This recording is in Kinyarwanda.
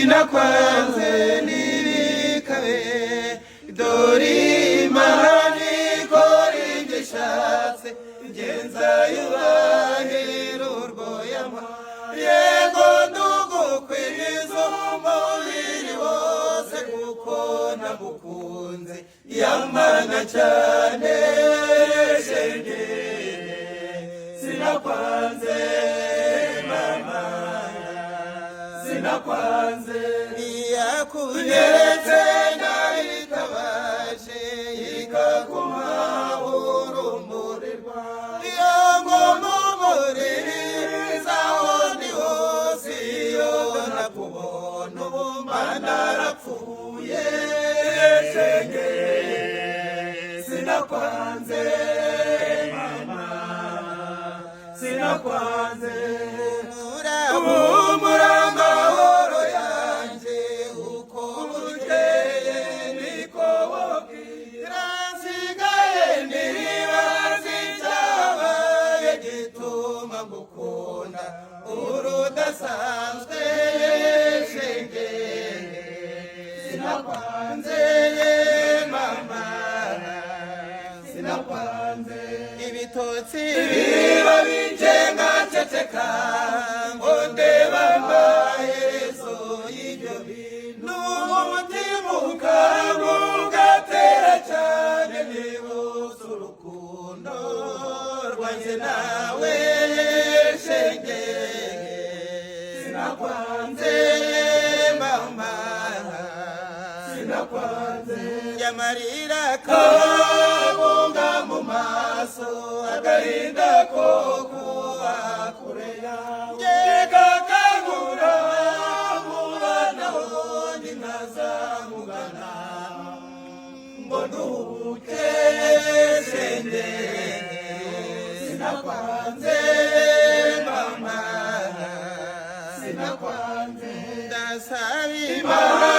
sinakwanze nibikabe dori mahani kori ngishatse genza yubahira urwo yama yego ndugukwiza umubiri wose kuko nagukunze yamana cyane shenge sinakwanze mama sinakwanze yakunyeretse nayitabaje ikaguma urumuri rwawe yangomumuririza aho ndi hose iyo nakubona ubumba narapfuye shenge sinakwanze mama sinakwanze umurangahoro yanjye uko bukeye niko wabwira nsigaye ntibazi icyabaye gituma ngukunda urudasanzwe shenge sinakwanze mama sinakwanze ibitotsi biba binjenga ceceka ngo ndeba amaherezo y'ibyo bintu umutima ukanga ugatera cyane nibuza urukundo rwanjye nawe shenge sinakwanze mama sinakwanze yamarira kabunga mu maso agahinda ko kuba kure yawe kakangura mubana wundi ntazamugana ngo nduhuke shenge sinakwanze mama sinakwanze ndasaba